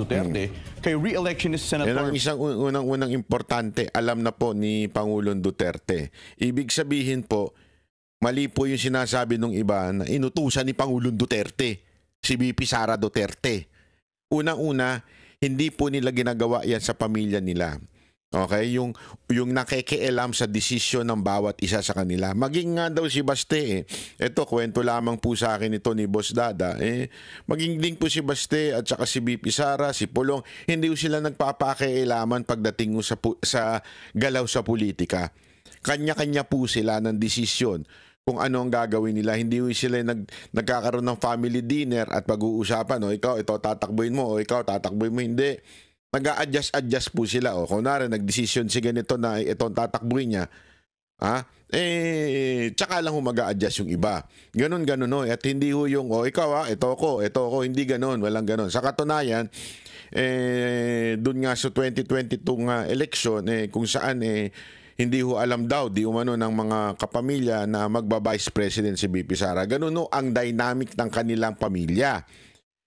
Duterte kay re-electionist Senator... Yan ang isang unang importante, alam na po ni Pangulong Duterte. Ibig sabihin po, mali po yung sinasabi ng iba na inutusan ni Pangulong Duterte, si VP Sara Duterte. Unang-una, hindi po nila ginagawa yan sa pamilya nila. Okay? Yung nakikialam sa desisyon ng bawat isa sa kanila. Maging nga daw si Baste, ito, kwento lamang po sa akin ito ni Boss Dada, maging din po si Baste at saka si VP Sara, si Pulong, hindi po sila nagpapakialaman pagdating sa galaw sa politika. Kanya-kanya po sila ng desisyon kung ano ang gagawin nila. Hindi sila nagkakaroon ng family dinner at pag-uusapan, ikaw, ito tatakbuhin mo, o ikaw tatakbuhin mo, hindi. Nag-a-adjust po sila. Kunwari, nag-decision si ganito na itong tatakbuhin niya. Tsaka lang mag-a-adjust yung iba. Ganon. At hindi ho yung, ikaw ito ako, hindi ganon, walang ganon. Sa katunayan, dun nga sa 2022 nga election, kung saan, hindi ho alam daw, di umano ng mga kapamilya na magba-vice president si VP Sara. Ganon ho ang dynamic ng kanilang pamilya.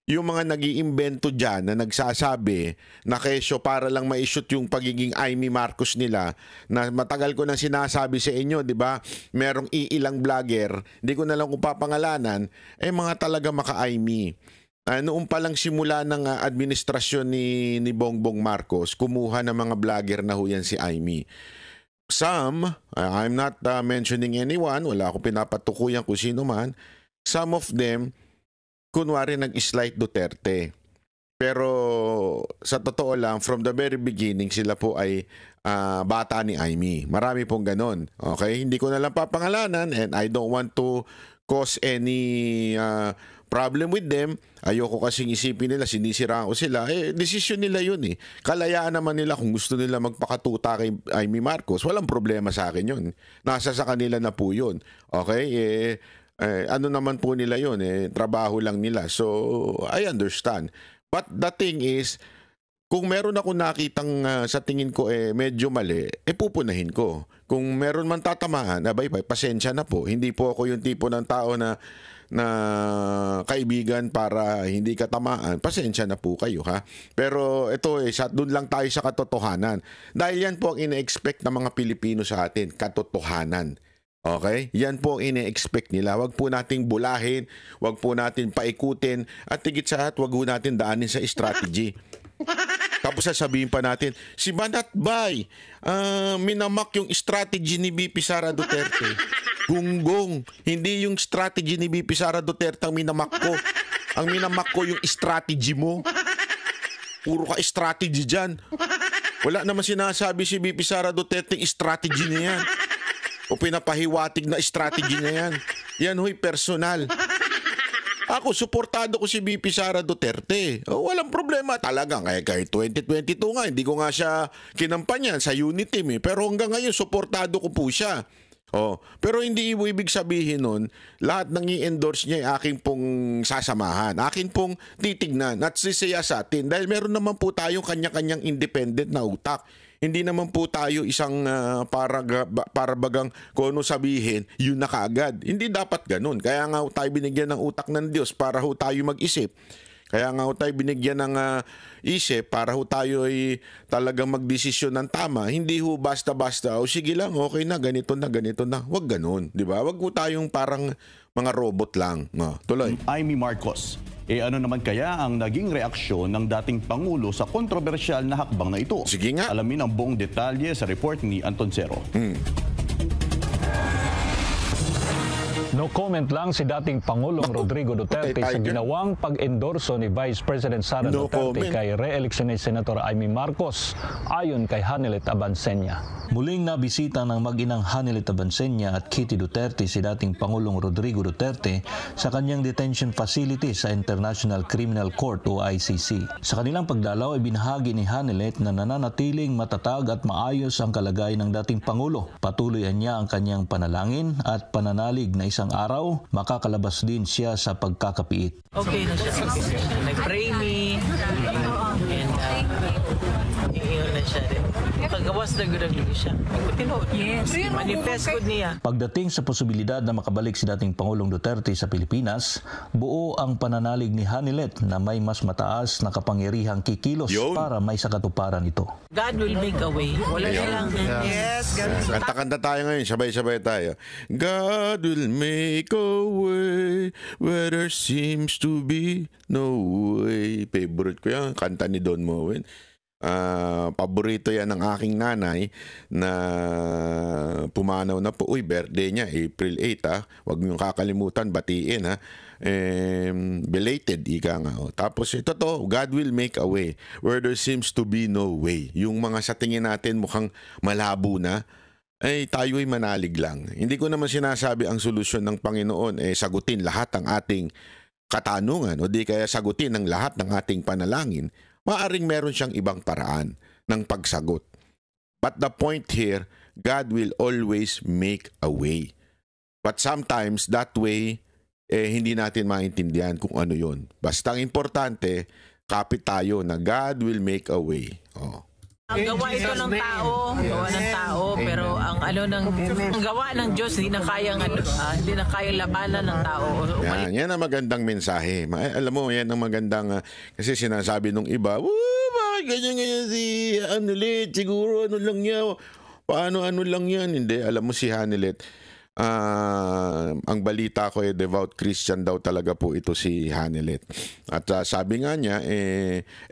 Yung mga nag-iimbento dyan na nagsasabi na kesyo para lang ma-shoot yung pagiging Amy Marcos nila, na matagal ko nang sinasabi sa inyo, di ba? Merong iilang vlogger, hindi ko na lang kung papangalanan, mga talaga maka-Amy. Noong palang simula ng administrasyon ni Bongbong Marcos, kumuha ng mga vlogger na ho yan si Amy. Some, I'm not mentioning anyone, wala akong pinapatukuyan kung sino man, some of them, kunwari nag-slight Duterte. Pero sa totoo lang, from the very beginning, sila po ay bata ni Amy. Marami pong ganon. Okay? Hindi ko na lang papangalanan and I don't want to cause any problem with them. Ayoko kasing isipin nila, sinisiraan ko sila. Desisyon nila yun eh. Kalayaan naman nila kung gusto nila magpakatuta kay Amy Marcos. Walang problema sa akin yun. Nasa sa kanila na po yun. Okay? Ano naman po nila yun, trabaho lang nila. So, I understand. But the thing is, kung meron ako nakitang sa tingin ko medyo mali, pupunahin ko. Kung meron man tatamaan, pasensya na po. Hindi po ako yung tipo ng tao na kaibigan para hindi ka tamaan. Pasensya na po kayo, ha? Pero ito doon lang tayo sa katotohanan. Dahil yan po ang ine-expect ng mga Pilipino sa atin, katotohanan. Okay? Yan po ang ine-expect nila. Wag po nating bulahin, wag po natin paikutin, at higit sa lahat, wag po natin daanin sa strategy. Tapos sasabihin pa natin, si Banat Bay, minamak yung strategy ni VP Sara Duterte. Gunggong, hindi yung strategy ni VP Sara Duterte ang minamak ko. Ang minamak ko yung strategy mo. Puro ka strategy dyan. Wala naman sinasabi si VP Sara Duterte yung strategy niya yan. O pinapahiwatig na strategy niya yan. Yan ho'y personal. Ako, suportado ko si VP Sara Duterte. Walang problema talaga. Kahit 2022 nga, hindi ko nga siya kinampanyan sa unit team. Pero hanggang ngayon, suportado ko po siya. Pero hindi ibig sabihin nun, lahat ng i-endorse niya ay aking pong sasamahan. Akin pong titignan at sisiyasatin. Dahil meron naman po tayong kanya-kanyang independent na utak. Hindi naman po tayo isang para bagang kung ano sabihin, yun na kaagad. Hindi dapat ganun. Kaya nga tayo binigyan ng utak ng Diyos para ho tayo mag-isip. Kaya nga tayo binigyan ng isip para ho tayo ay talagang magdesisyon ng tama. Hindi ho basta-basta, sige lang, okay na, ganito na. Huwag ganun, di ba? Huwag ho tayong parang mga robot lang. Tuloy. Amy Marcos. Ano naman kaya ang naging reaksyon ng dating Pangulo sa kontrobersyal na hakbang na ito? Sige nga. Alamin ang buong detalye sa report ni Anton Cero. No comment lang si dating Pangulong Rodrigo Duterte sa ginawang pag-endorso ni Vice President Sara Duterte kay re-electionist Senator Amy Marcos ayon kay Hanelet Abansenya. Muling nabisita ng mag-inang Hanelet Abansenya at Kitty Duterte si dating Pangulong Rodrigo Duterte sa kanyang detention facility sa International Criminal Court o ICC. Sa kanilang pagdalaw ay binahagi ni Hanelet na nananatiling matatag at maayos ang kalagayan ng dating Pangulo. Patuloy niya ang kanyang panalangin at pananalig na isang araw, makakalabas din siya sa pagkakapiit. Okay na siya. Nag-pray me and iyon na siya rin. makagawas na gud siya. Tinuod. Yes. Manifest gud niya. Pagdating sa posibilidad na makabalik si dating Pangulong Duterte sa Pilipinas, buo ang pananalig ni Hanilet na may mas mataas na kapangyarihang kikilos Yun. para may sakatuparan ito. God will make a way. Wala silang Yes, ganun. Kanta-kanta tayo ngayon, sabay-sabay tayo. God will make a way where there seems to be no way. Favorite ko yan, kanta ni Don Moen. Paborito yan ng aking nanay na pumanaw na po. Uy, birthday niya, April 8 ha. Huwag niyong kakalimutan, batiin ha. Belated, ika nga. Oh. Tapos ito to, God will make a way where there seems to be no way. Yung mga sa tingin natin mukhang malabo na, ay tayo'y manalig lang. Hindi ko naman sinasabi ang solusyon ng Panginoon sagutin lahat ng ating katanungan o di kaya sagutin ng lahat ng ating panalangin. Maaring meron siyang ibang paraan ng pagsagot. But the point here, God will always make a way. But sometimes that way, hindi natin maintindihan kung ano yon. Basta ang importante, kapit tayo na God will make a way. Oh. ang gawa ito ng tao, pero ang gawa ng Diyos hindi na kayang labanan ng tao. Yan ang magandang mensahe. Alam mo, yan ang magandang kasi sinasabi nung iba, bakit ganyan si Hanilet? Siguro ano lang yan. Paano ano lang yan? Hindi, alam mo si Hanilet, ang balita ko devout Christian daw talaga po ito si Hanilet. At sabi nga niya,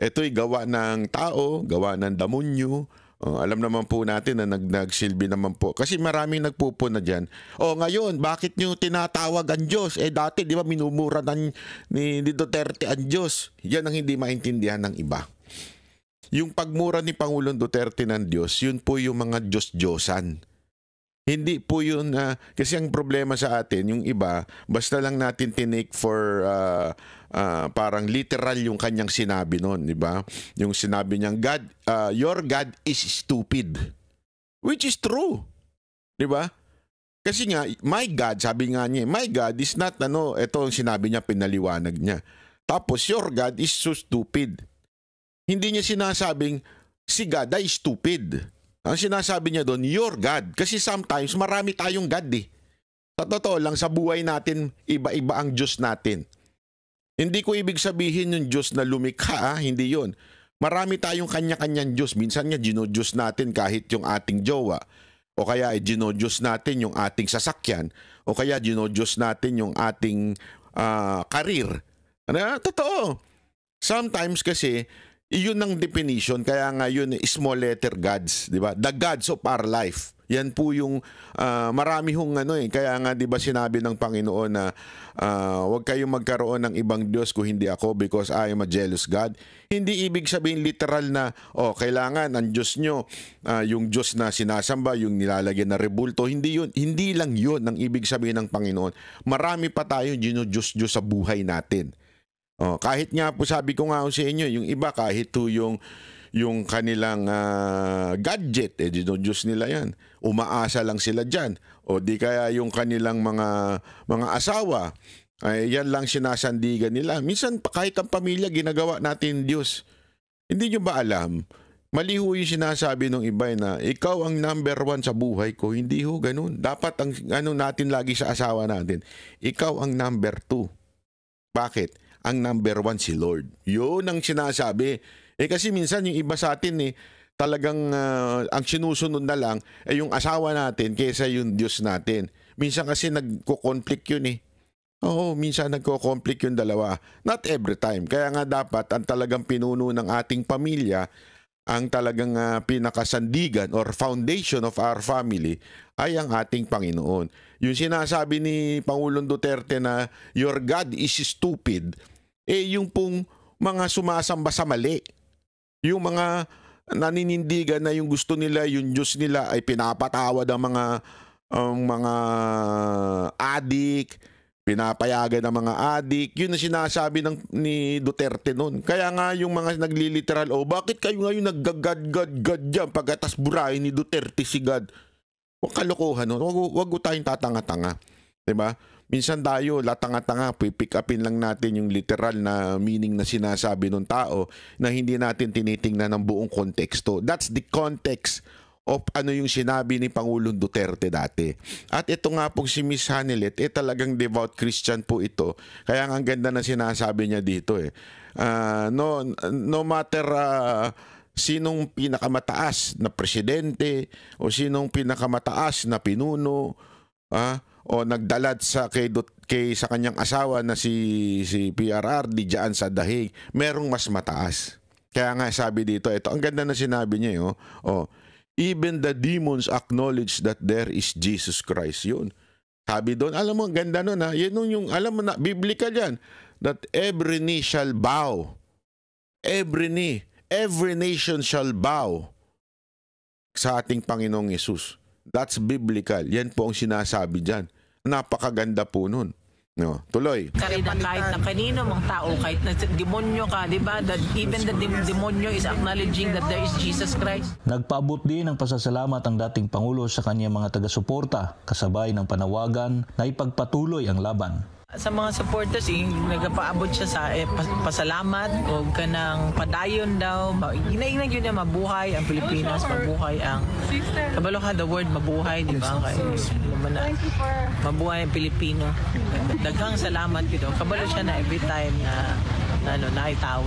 ito'y gawa ng tao, gawa ng damonyo. Alam naman po natin na nagsilbi naman po. Kasi maraming nagpupuna dyan. Ngayon, bakit nyo tinatawag ang Diyos? Dati, di ba, minumura ni Duterte ang Diyos. Yan ang hindi maintindihan ng iba. Yung pagmura ni Pangulong Duterte ng Diyos, yun po yung mga Diyos-Diyosan. Hindi po yun, kasi ang problema sa atin, yung iba, basta lang natin tinake for parang literal yung kanyang sinabi noon, di ba? Yung sinabi niyang, God, your God is stupid. Which is true. Di ba? Kasi nga, my God, sabi nga niya, my God is not, ito ang sinabi niya, pinaliwanag niya. Tapos, your God is so stupid. Hindi niya sinasabing, si God ay stupid. Ang sinasabi niya doon, your God. Kasi sometimes marami tayong God Sa totoo lang, sa buhay natin, iba-iba ang Diyos natin. Hindi ko ibig sabihin yung Diyos na lumikha, hindi yon. Marami tayong kanya-kanyang Diyos. Minsan nga, ginodiyos natin kahit yung ating jowa. O kaya ginodiyos natin yung ating sasakyan. O kaya ginodiyos natin yung ating karir. Totoo. Sometimes kasi, iyon ang definition, kaya nga yun small letter gods, di ba? The gods of our life. Yan po yung marami hong kaya nga di ba sinabi ng Panginoon na huwag kayong magkaroon ng ibang Diyos kung hindi ako because I am a jealous God. Hindi ibig sabihin literal na kailangan ang Diyos nyo yung Diyos na sinasamba, yung nilalagyan na rebulto. Hindi yun. Hindi lang yun ang ibig sabihin ng Panginoon. Marami pa tayong Diyos sa buhay natin. Kahit nga po sabi ko nga sa inyo, yung iba kahit to yung kanilang gadget, Diyos nila yan. Umaasa lang sila dyan. O di kaya yung kanilang mga asawa, yan lang sinasandigan nila. Minsan kahit ang pamilya, ginagawa natin Diyos. Hindi nyo ba alam? Mali ho yung sinasabi ng iba na ikaw ang number 1 sa buhay ko. Hindi ho ganun. Dapat ang natin lagi sa asawa natin, ikaw ang number 2. Bakit? Ang number 1 si Lord. Yun ang sinasabi. Kasi minsan yung iba sa atin talagang ang sinusunod na lang yung asawa natin kaysa yung Diyos natin. Minsan kasi nagko-conflict yun Oo, minsan nagko-conflict yung dalawa. Not every time. Kaya nga dapat ang talagang pinuno ng ating pamilya, ang talagang pinakasandigan or foundation of our family ay ang ating Panginoon. Yung sinasabi ni Pangulong Duterte na your God is stupid, yung pong mga sumasamba sa mali. Yung mga naninindigan na yung gusto nila, yung Diyos nila ay pinapatawad ang mga adik, pinapayagan ng mga adik. Yun ang sinasabi ni Duterte noon. Kaya nga yung mga nagliliteral, bakit kayo ngayon naggagad-gad dyan pagkatas burahin ni Duterte si God? Huwag kalokohan nun. Huwag tayong tatanga-tanga. Diba? Minsan tayo, latanga-tanga, pipick upin lang natin yung literal na meaning na sinasabi ng tao na hindi natin tinitingnan ng buong konteksto. That's the context of ano yung sinabi ni Pangulong Duterte dati. At ito nga pong si Miss Hanelet, talagang devout Christian po ito. Kaya ang ganda na sinasabi niya dito no matter sinong pinakamataas na presidente o sinong pinakamataas na pinuno o nagdalad sa sa kanyang asawa na si PRRD diyan sa dahig, merong mas mataas. Kaya nga sabi dito, ito ang ganda na sinabi niya even the demons acknowledge that there is Jesus Christ. Yun. Sabi doon, alam mo, ang ganda nun Yan yung, alam mo na, biblical yan. That every knee shall bow. Every nation shall bow sa ating Panginoong Yesus. That's biblical. Yan po ang sinasabi dyan. Napakaganda po nun. No, tuloy. Kahit na kanino mang tao, kahit na demonyo ka, di ba? That even the demonyo is acknowledging that there is Jesus Christ. Nagpaabot din ng pasasalamat ang dating Pangulo sa kanyang mga taga-suporta, kasabay ng panawagan na ipagpatuloy ang laban. Sa mga supporters, nagpaabot siya sa pasalamat o kanang padayon daw. Inainag yun na mabuhay ang Pilipinas, mabuhay ang kabalo ka the word mabuhay, di ba? Mabuhay ang Pilipino. Daghang salamat dito. Kabalo siya na every time na naitaw.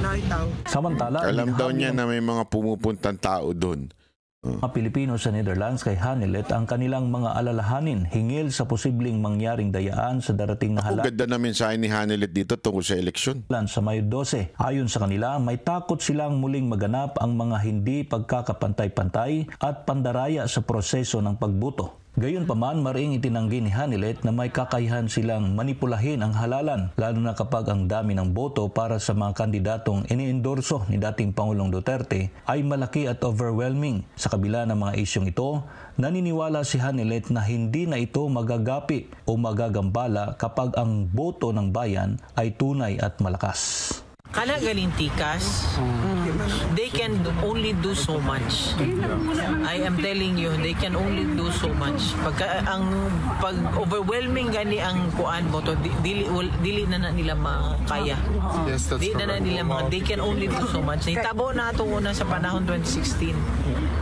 Samantala, alam daw niya na may mga pumupuntang tao doon. Mga Pilipino sa Netherlands kay Hanelet ang kanilang mga alalahanin hingil sa posibleng mangyaring dayaan sa darating na halalan. Ganda na mensahe ni Hanelet dito tungkol sa eleksyon. Sa Mayo 12, ayon sa kanila, may takot silang muling maganap ang mga hindi pagkakapantay-pantay at pandaraya sa proseso ng pagboto. Gayunpaman, maring itinanggi ni Hanelet na may kakayahan silang manipulahin ang halalan, lalo na kapag ang dami ng boto para sa mga kandidatong iniendorso ni dating Pangulong Duterte ay malaki at overwhelming. Sa kabila ng mga isyong ito, naniniwala si Hanelet na hindi na ito magagapi o magagambala kapag ang boto ng bayan ay tunay at malakas. Kana galing tikas, they can only do so much. I am telling you, they can only do so much. Pag overwhelming gani ang kuan boto, dili na nila makaya. Dili na nila they can only do so much. Nitabo na ito una sa panahon 2016.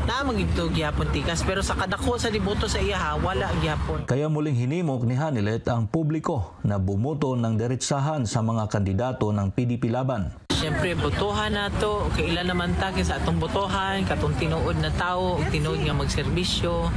Na magito gyapon tikas, pero sa kadako sa diboto sa iya wala gyapon. Kaya muling hinimok ni Hanelet ang publiko na bumoto ng diretsahan sa mga kandidato ng PDP laban. Siyempre, botohan na to. Kailan naman tayo sa atong botohan, katong tinuod na tao, tinuod nga magserbisyo,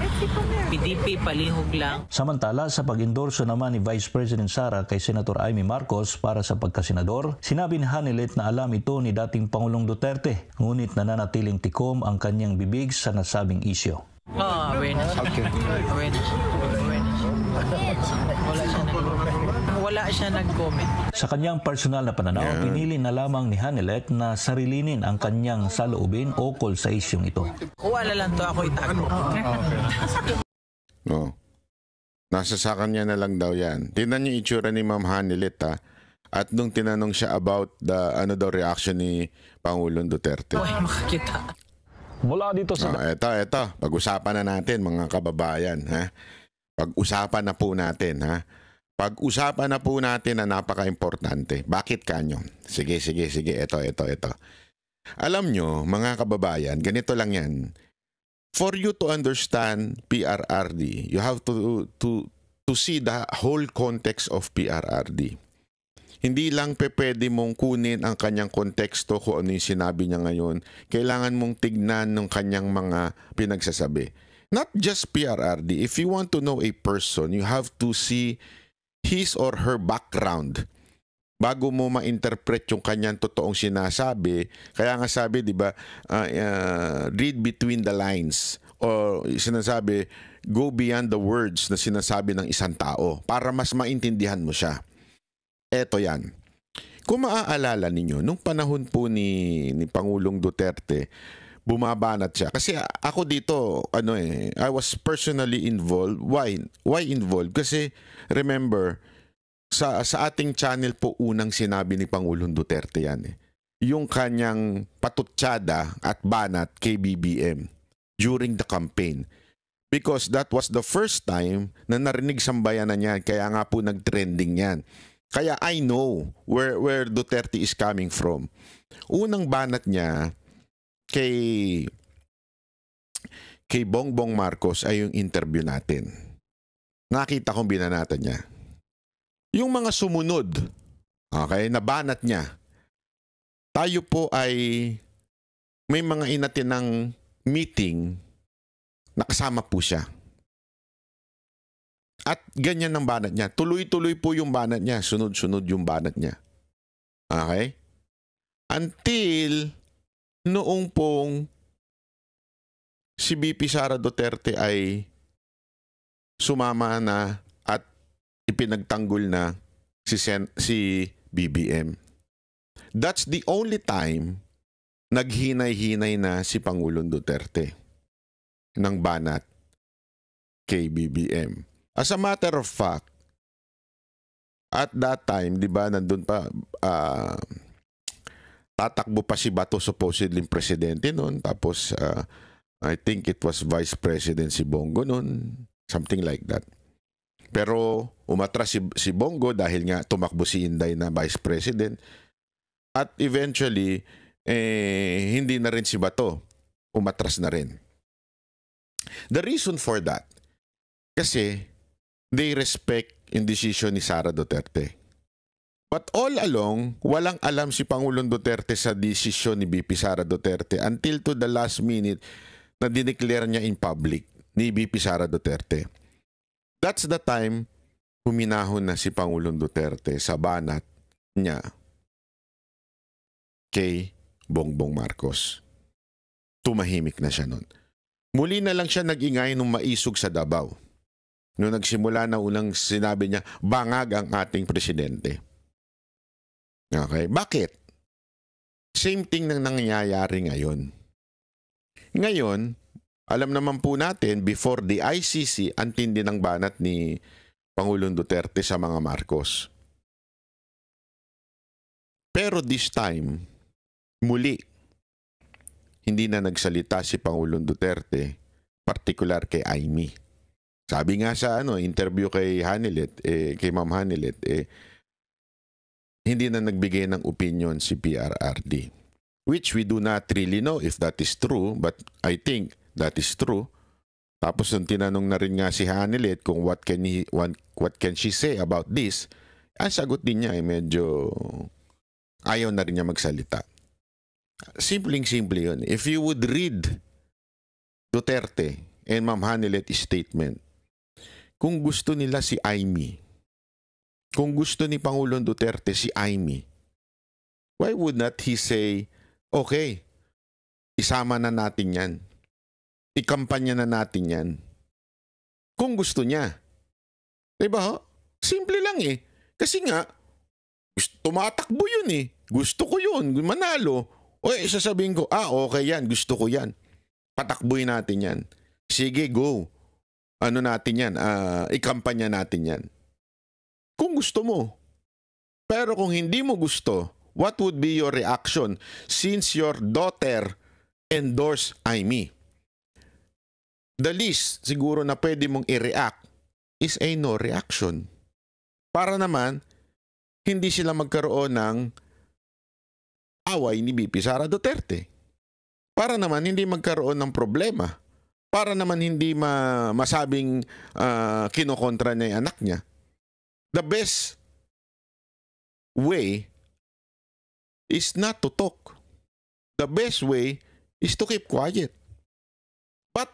PDP, palihog lang. Samantala, sa pag-endorso naman ni Vice President Sara kay Senator Amy Marcos para sa pagkasenador, sinabi ni Hanelet na alam ito ni dating Pangulong Duterte, ngunit nananatiling tikom ang kanyang bibig sa nasabing isyo. Awareness. Okay. Awareness. Wala siya nag-comment. Sa kanyang personal na pananaw, pinili na lamang ni Hanelet na sarilinin ang kanyang saloobin ukol sa isyong ito. Wala lang to, ako itago. No. Nasa sa kanya na lang daw yan. Tingnan niyo itsura ni Ma'am Hanelet At nung tinanong siya about the reaction ni Pangulong Duterte. Uy, makakita. Mula dito sa... Ito. Pag-usapan na natin mga kababayan. Pag-usapan na po natin. Pag-usapan na po natin na napaka-importante. Bakit kanyo? Sige. Ito. Alam nyo, mga kababayan, ganito lang yan. For you to understand PRRD, you have to see the whole context of PRRD. Hindi lang pwede mong kunin ang kanyang konteksto kung ano yung sinabi niya ngayon. Kailangan mong tignan ng kanyang mga pinagsasabi. Not just PRRD. If you want to know a person, you have to see his or her background bago mo ma-interpret yung kanyang totoong sinasabi. Kaya nga sabi, di ba, read between the lines. O sinasabi, go beyond the words na sinasabi ng isang tao para mas maintindihan mo siya. Eto yan. Kung maaalala ninyo, nung panahon po ni Pangulong Duterte, bumabanat siya. Kasi ako dito, I was personally involved. Why involved? Kasi remember, sa ating channel po unang sinabi ni Pangulong Duterte yan. Yung kanyang patutsada at banat kay BBM during the campaign. Because that was the first time na narinig sambayanan niyan. Kaya nga po nag-trending yan. Kaya I know where Duterte is coming from. Unang banat niya kay Bongbong Marcos ay yung interview natin. Nakita kong binanatan niya. Yung mga sumunod, okay, nabanat niya. Tayo po ay may mga inatinang meeting, nakasama po siya. At ganyan ang banat niya. Tuloy-tuloy po yung banat niya. Sunod-sunod yung banat niya. Okay? Until noong pong si BP Sara Duterte ay sumama na at ipinagtanggol na si BBM. That's the only time naghinay-hinay na si Pangulong Duterte ng banat kay BBM. As a matter of fact, at that time, di ba, nandun pa, tatakbo pa si Bato supposedly presidente noon. Tapos, I think it was Vice President si Bongo noon. Something like that. Pero, umatras si Bongo dahil nga tumakbo si Inday na Vice President. At eventually, hindi na rin si Bato. Umatras na rin. The reason for that, kasi they respect yung decision ni Sara Duterte. But all along, walang alam si Pangulong Duterte sa desisyon ni BP Sara Duterte until to the last minute na dineclare niya in public ni BP Sara Duterte. That's the time huminahon na si Pangulong Duterte sa banat niya kay Bongbong Marcos. Tumahimik na siya nun. Muli na lang siya nag-ingay nung maisog sa Davao. Noong nagsimula na unang sinabi niya, bangag ang ating presidente. Okay, bakit? Same thing nang nangyayari ngayon. Ngayon, alam naman po natin, before the ICC, ang tindi ng banat ni Pangulong Duterte sa mga Marcos. Pero this time, muli, hindi na nagsalita si Pangulong Duterte, particular kay Amy. Sabi nga sa interview kay Hanilet, kay Ma'am Hanilet, hindi na nagbigay ng opinion si PRRD. Which we do not really know if that is true, but I think that is true. Tapos nung tinanong na rin nga si Hanilet kung what can she say about this, ang sagot din niya ay medyo ayaw na rin niya magsalita. Simpleng-simple yun. If you would read Duterte and Ma'am Hanilet's statement, kung gusto nila si Amy, kung gusto ni Pangulong Duterte si Amy, why would not he say, okay, isama na natin yan. Ikampanya na natin yan. Kung gusto niya. Diba ho? Simple lang eh. Kasi nga, tumatakbo yun eh. Gusto ko yun. Manalo. O sasabihin ko, okay yan. Gusto ko yan. Patakbuhin natin yan. Sige, go. Ano natin yan? Ikampanya natin yan. Kung gusto mo. Pero kung hindi mo gusto, what would be your reaction since your daughter endorsed Amy? The least siguro na pwede mong i-react is a no reaction. Para naman, hindi sila magkaroon ng away ni BP Sara Duterte. Para naman hindi magkaroon ng problema. Para naman hindi masabing kinokontra niya yung anak niya. The best way is not to talk. The best way is to keep quiet. But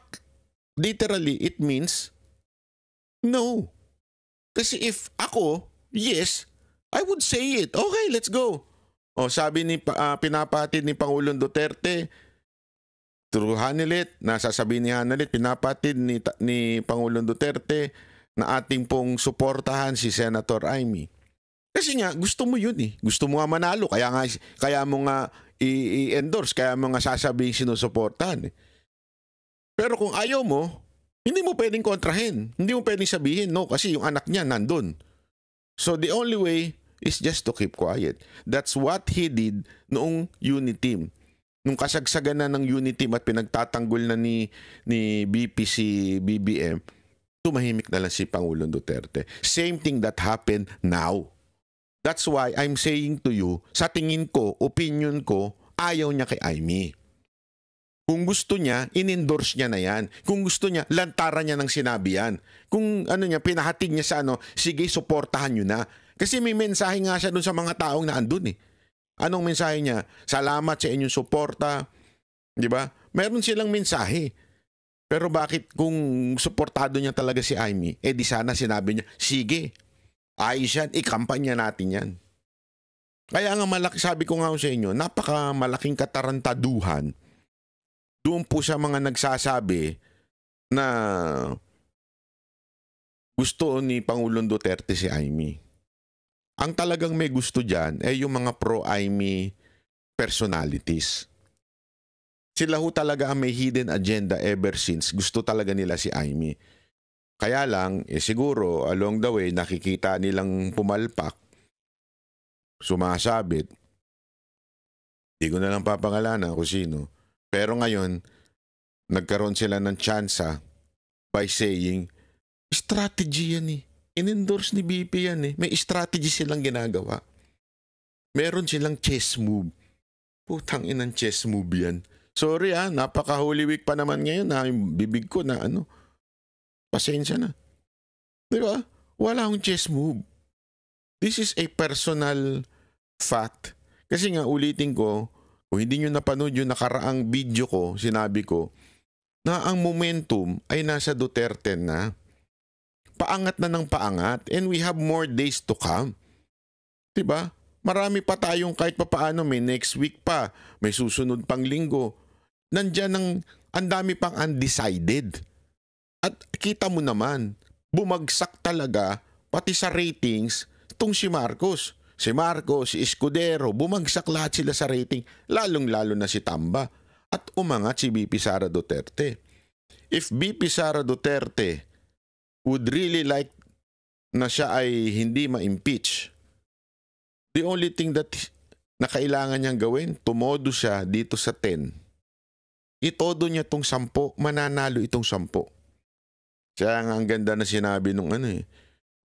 literally, it means no. Kasi if ako, yes, I would say it. Okay, let's go. O sabi ni pinapatid ni Pangulong Duterte through Hanilet, nasasabi ni Hanilet, pinapatid ni Pangulong Duterte na ating pong suportahan si Senator Amy. Kasi nga, gusto mo yun eh. Gusto mo nga manalo. Kaya mo nga i-endorse. Kaya mo nga sasabihin sinusuportahan eh. Pero kung ayaw mo, hindi mo pwedeng kontrahin. Hindi mo pwedeng sabihin, no, kasi yung anak niya nandun. So the only way is just to keep quiet. That's what he did noong unit team. nung kasagsagan na ng unity at pinagtatanggol na ni BP si BBM, tumahimik na lang si Pangulong Duterte. Same thing that happened now. That's why I'm saying to you, sa tingin ko, opinion ko, ayaw niya kay Aimee. Kung gusto niya, in-endorse niya na yan. Kung gusto niya, lantaran niya ng sinabi yan. Kung pinahatid niya sa sige, suportahan niyo na. Kasi may mensahe nga siya dun sa mga taong na andun eh. Anong mensahe niya? Salamat sa inyong suporta. Di ba? Meron silang mensahe. Pero bakit kung suportado niya talaga si Aimee, di sana sinabi niya, sige, ayos yan, ikampanya natin yan. Kaya nga sabi ko nga sa inyo, napakamalaking katarantaduhan doon po sa mga nagsasabi na gusto ni Pangulong Duterte si Aimee. Ang talagang may gusto dyan ay yung mga pro-Aimee personalities. Sila ho talaga ang may hidden agenda ever since. Gusto talaga nila si Aimee. Kaya lang, siguro along the way nakikita nilang pumalpak, sumasabit. Hindi ko na lang papangalanan kung sino. Pero ngayon, nagkaroon sila ng tsansa by saying, strategy yan eh. In-endorse ni BP yan eh. May strategy silang ginagawa. Meron silang chess move. Putang inang chess move yan. Sorry napaka-Holy Week pa naman ngayon yung bibig ko na pasensya na. Di ba? Wala akong chess move. This is a personal fact. Kasi nga ulitin ko, kung hindi nyo napanood yung nakaraang video ko, sinabi ko, na ang momentum ay nasa Duterte na. Paangat na ng paangat and we have more days to come. Diba? Marami pa tayong kahit papaano, may next week pa, may susunod pang linggo. Nandyan ang dami pang undecided. At kita mo naman, bumagsak talaga, pati sa ratings, itong si Marcos. Si Marcos, si Escudero, bumagsak lahat sila sa rating, lalong-lalo na si Tamba. At umangat si BP Sara Duterte. If BP Sara Duterte would really like na siya ay hindi ma-impeach, the only thing that na kailangan niyang gawin, tumodo siya dito sa 10. Itodo niya itong 10, mananalo itong 10. Kaya nga ang ganda na sinabi nung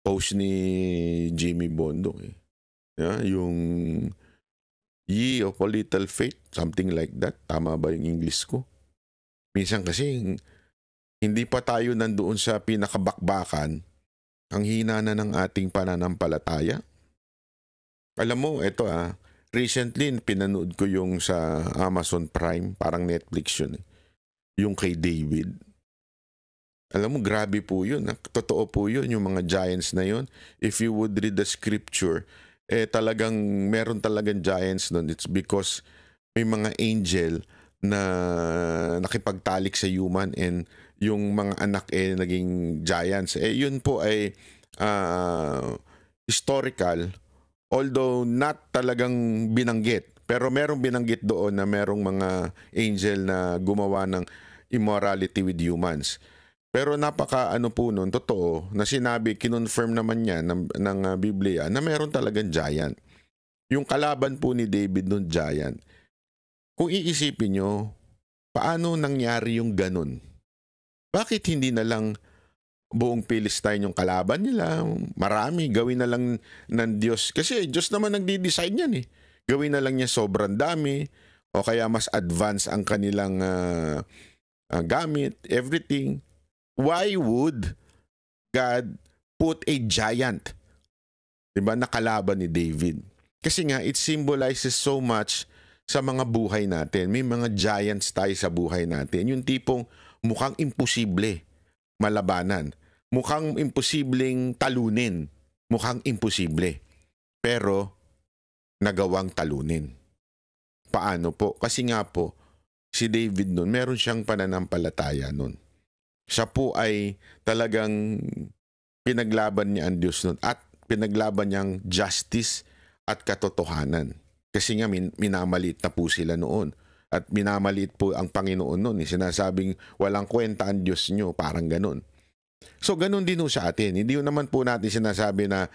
post ni Jimmy Bondoc eh. Yeah, yung ye of a little faith, something like that. Tama ba yung English ko? Minsan kasi hindi pa tayo nandoon sa pinakabakbakan, ang hina na ng ating pananampalataya. Alam mo, ito recently pinanood ko yung sa Amazon Prime, parang Netflix yun. Yung kay David. Alam mo, grabe po yun. Totoo po yun, yung mga giants na yun. If you would read the scripture, talagang meron talagang giants nun. It's because may mga angel na nakipagtalik sa human and yung mga anak naging giants. Yun po ay historical, although not talagang binanggit. Pero merong binanggit doon na merong mga angel na gumawa ng immorality with humans. Pero napaka po nun, totoo, na sinabi, kinonfirm naman niya ng Biblia na meron talagang giant. Yung kalaban po ni David nun, giant. Kung iisipin nyo, paano nangyari yung ganun? Bakit hindi na lang buong Philistine yung kalaban nila? Marami, gawin na lang ng Diyos. Kasi Diyos naman nagdi-decide yan eh. Gawin na lang niya sobrang dami o kaya mas advance ang kanilang gamit, everything. Why would God put a giant, diba, na kalaban ni David? Kasi nga, it symbolizes so much sa mga buhay natin. May mga giants tayo sa buhay natin. Yung tipong mukhang imposible malabanan. Mukhang imposibleng talunin. Mukhang imposible. Pero, nagawang talunin. Paano po? Kasi nga po, si David nun, meron siyang pananampalataya nun. Siya po ay talagang pinaglaban niya ang Diyos nun at pinaglaban niyang justice at katotohanan. Kasi nga minamaliit na po sila noon. At minamaliit po ang Panginoon noon. Sinasabing walang kwenta ang Diyos niyo, parang ganun. So ganun din sa atin. Hindi naman po natin sinasabi na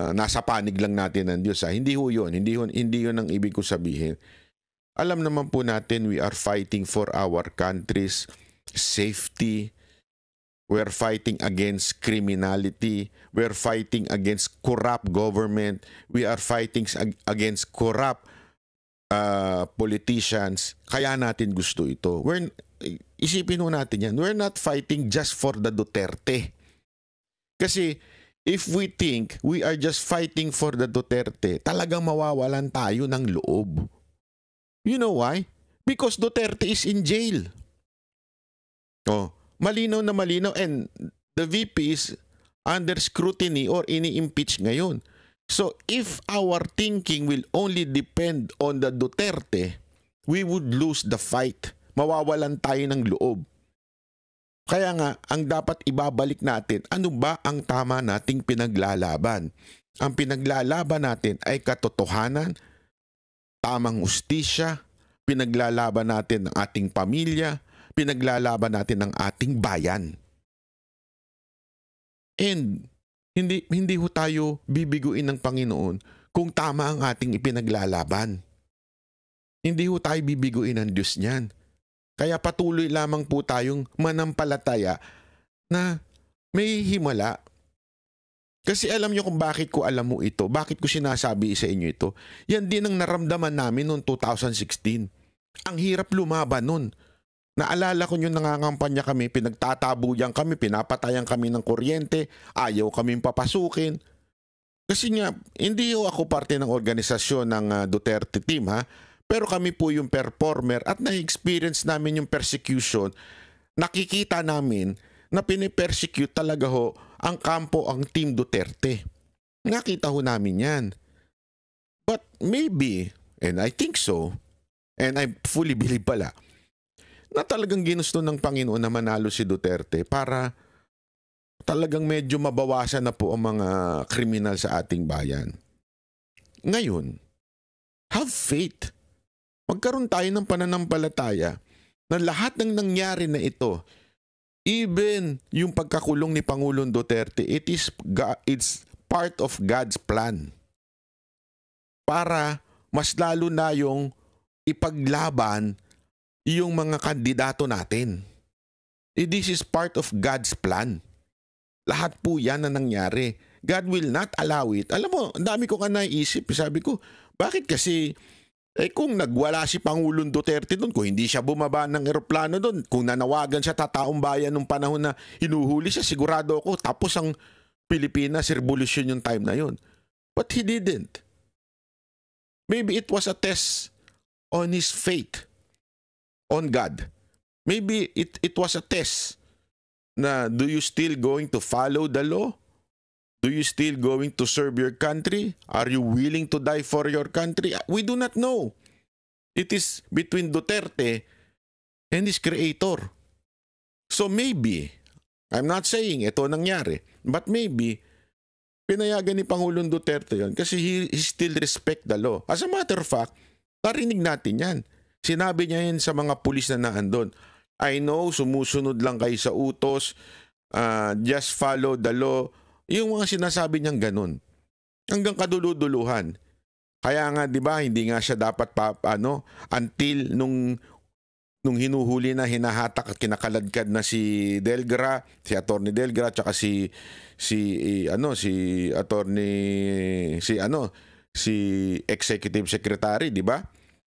nasa panig lang natin ang Diyos. Hindi ho yun. Hindi yun ang ibig ko sabihin. Alam naman po natin we are fighting for our country's safety. We're fighting against criminality. We're fighting against corrupt government. We are fighting against corrupt politicians. Kaya natin gusto ito. Isipin ho natin yan. We're not fighting just for the Duterte. Kasi if we think we are just fighting for the Duterte, talagang mawawalan tayo ng loob. You know why? Because Duterte is in jail. Oh, malinaw na malinaw, and the VP is under scrutiny or ini-impeach ngayon. So if our thinking will only depend on the Duterte, we would lose the fight. Mawawalan tayo ng loob. Kaya nga, ang dapat ibabalik natin, ano ba ang tama nating pinaglalaban? Ang pinaglalaban natin ay katotohanan, tamang ustisya, pinaglalaban natin ang ating pamilya, pinaglalaban natin ang ating bayan. And hindi ho tayo bibiguin ng Panginoon kung tama ang ating ipinaglalaban. Hindi ho tayo bibiguin ng Diyos niyan. Kaya patuloy lamang po tayong manampalataya na may himala. Kasi alam niyo kung bakit ko alam mo ito, bakit ko sinasabi sa inyo ito. Yan din ang naramdaman namin noong 2016. Ang hirap lumaban nun. Naalala ko nyo, nangangampanya kami, pinagtatabuyan kami, pinapatayan kami ng kuryente, ayaw kaming papasukin. Kasi nga, hindi ako parte ng organisasyon ng Duterte team, ha? Pero kami po yung performer at na-experience namin yung persecution. Nakikita namin na pinipersecute talaga ho ang kampo, ang Team Duterte. Nakita ho namin yan. But maybe, and I think so, and I fully believe pala, na talagang ginusto ng Panginoon na manalo si Duterte para talagang medyo mabawasan na po ang mga kriminal sa ating bayan. Ngayon, have faith. Magkaroon tayo ng pananampalataya na lahat ng nangyari na ito, even yung pagkakulong ni Pangulong Duterte, it's part of God's plan. Para mas lalo na yung ipaglaban yung mga kandidato natin. This is part of God's plan. Lahat po yan na nangyari. God will not allow it. Alam mo, ang dami ko ka naisip. Sabi ko, bakit kasi kung nagwala si Pangulong Duterte doon, kung hindi siya bumaba ng eroplano doon, kung nanawagan siya tataong bayan nung panahon na hinuhuli siya, sigurado ako tapos ang Pilipinas revolution yung time na yun. But he didn't. Maybe it was a test on his faith on God. Maybe it was a test na do you still going to follow the law? Do you still going to serve your country? Are you willing to die for your country? We do not know. It is between Duterte and his creator. So maybe, I'm not saying ito nangyari, but maybe pinayagan ni Pangulong Duterte yon kasi he still respect the law. As a matter of fact, narinig natin yan. Sinabi niya yan sa mga pulis na naandun. I know, sumusunod lang kayo sa utos, just follow the law. Yung mga sinasabi niyang ganun. Hanggang kaduluduluhan. Kaya nga, di ba, hindi nga siya dapat until nung hinuhuli na, hinahatak at kinakaladkad na si Delgra, si Attorney Delgra, tsaka si Executive Secretary, di ba?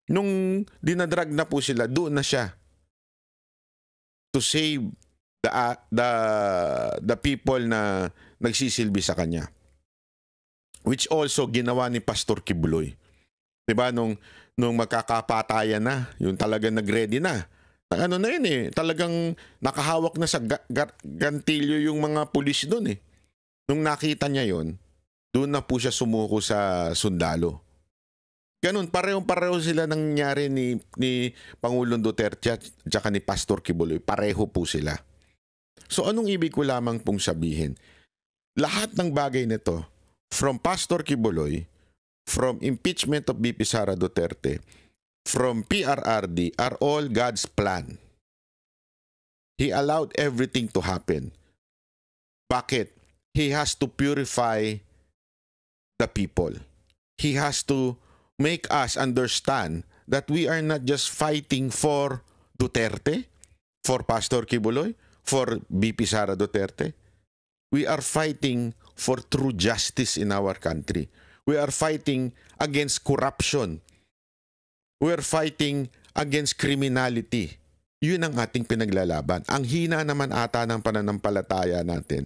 Nung dinadrag na po sila, doon na siya to save the people na nagsisilbi sa kanya. Which also ginawa ni Pastor Kibuloy. 'Di ba nung magkakapatayan na, yung talagang nagready na. Ano na yun talagang nakahawak na sa gantilyo yung mga pulis doon Nung nakita niya yon, doon na po siya sumuko sa sundalo. Ganun, parehong-pareho sila nangyari ni Pangulong Duterte at saka ni Pastor Kibuloy. Pareho po sila. So anong ibig ko lamang pong sabihin? Lahat ng bagay nito, from Pastor Kibuloy, from impeachment of BP Sara Duterte, from PRRD, are all God's plan. He allowed everything to happen. Bakit? He has to purify the people. He has to make us understand that we are not just fighting for Duterte, for Pastor Kibuloy, for VP Sara Duterte. We are fighting for true justice in our country. We are fighting against corruption. We are fighting against criminality. Yun ang ating pinaglalaban. Ang hina naman ata ng pananampalataya natin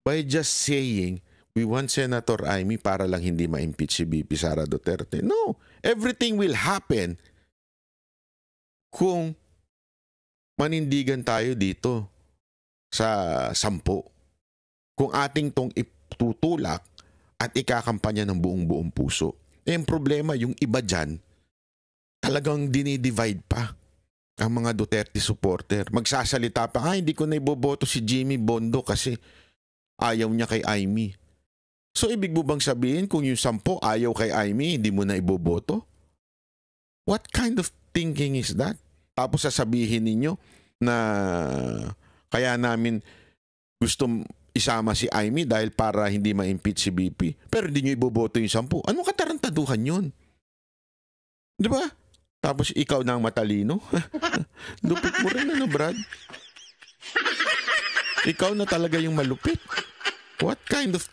by just saying, we want Senator Amy para lang hindi ma-impeach si VP Sara Duterte. No, everything will happen kung manindigan tayo dito sa 10. Kung ating tong itutulak at ikakampanya ng buong puso. Ang problema, yung iba dyan, talagang dinidivide pa ang mga Duterte supporter. Magsasalita pa, hindi ko na iboboto si Jimmy Bondo kasi ayaw niya kay Amy. So ibig mo bang sabihin kung yung 10 ayaw kay Amy, hindi mo na iboboto? What kind of thinking is that? Tapos sasabihin ninyo na kaya namin gusto isama si Amy dahil para hindi ma-impeach si BP. Pero hindi nyo iboboto yung 10. Anong katarantaduhan yun? Di ba? Tapos ikaw na ang matalino. Lupit mo rin, ano, Brad? Ikaw na talaga yung malupit. What kind of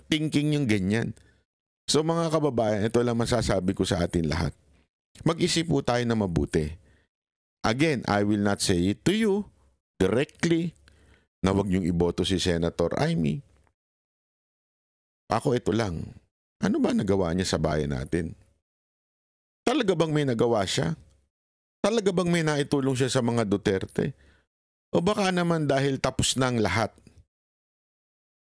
thinking yung ganyan? So mga kababayan, ito lang masasabi ko sa atin lahat. Mag-isip po tayo na mabuti. Again, I will not say it to you directly na wag niyong iboto si Senator Amy. Ako ito lang. Ano ba nagawa niya sa bayan natin? Talaga bang may nagawa siya? Talaga bang may naitulong siya sa mga Duterte? O baka naman dahil tapos na ang lahat?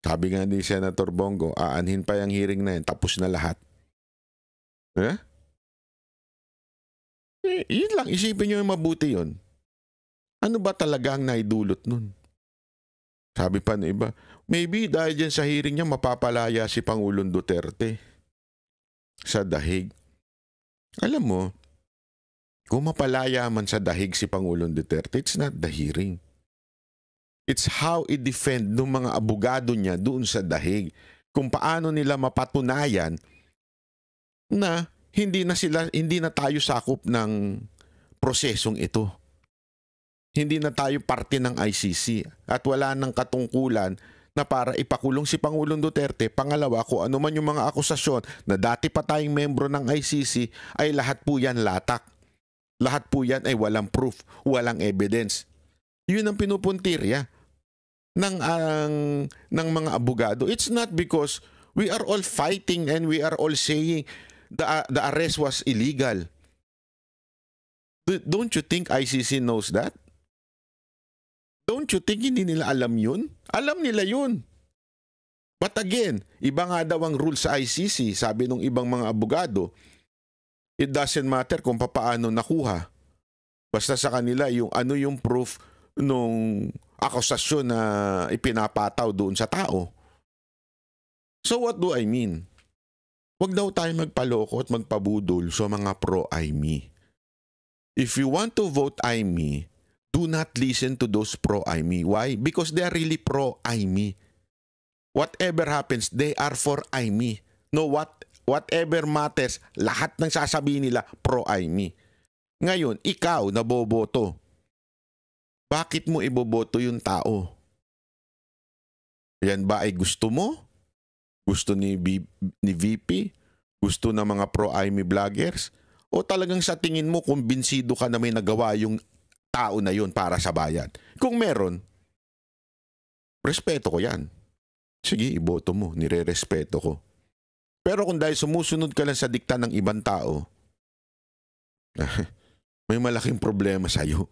Sabi nga ni Senator Bongo, aanhin pa yung hearing na yan, tapos na lahat. Yun lang, isipin niyo yung mabuti yun. Ano ba talaga ang naidulot nun? Sabi pa ng iba, maybe dahil dyan sa hearing niya mapapalaya si Pangulong Duterte sa dahig. Alam mo, kung mapalaya man sa dahig si Pangulong Duterte, it's not the hearing. It's how i-defend ng mga abogado niya doon sa dahig. Kung paano nila mapatunayan na hindi na tayo sakop ng prosesong ito. Hindi na tayo parte ng ICC at wala nang katungkulan na para ipakulong si Pangulong Duterte. Pangalawa, kung ano man yung mga akusasyon na dati pa tayong membro ng ICC ay lahat po yan latak. Lahat po yan ay walang proof, walang evidence. Yun ang pinupuntirya ng mga abogado. It's not because we are all fighting and we are all saying the arrest was illegal. Don't you think ICC knows that? Don't you think hindi nila alam yun? Alam nila yun. But again, iba nga daw ang rule sa ICC, sabi ng ibang mga abogado, it doesn't matter kung paano nakuha. Basta sa kanila yung ano yung proof nung akusasyon na ipinapataw doon sa tao. So what do I mean? Huwag daw tayo magpaloko at magpabudol sa mga pro-Amy. If you want to vote Amy, do not listen to those pro-Amy. Why? Because they are really pro-Amy. Whatever happens, they are for Amy. No, whatever matters, lahat ng sasabihin nila pro-Amy. Ngayon, ikaw na boboto. Bakit mo iboboto yung tao? Yan ba ay gusto mo? Gusto ni VP? Gusto ng mga pro-Amy vloggers? O talagang sa tingin mo, kumbinsido ka na may nagawa yung tao na yun para sa bayan? Kung meron, respeto ko yan. Sige, iboto mo. Nire-respeto ko. Pero kung dahil sumusunod ka lang sa dikta ng ibang tao, may malaking problema sa'yo.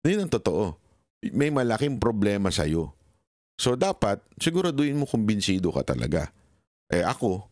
Yun ang totoo. May malaking problema sa'yo. So dapat, siguraduhin mo kumbinsido ka talaga. Ako,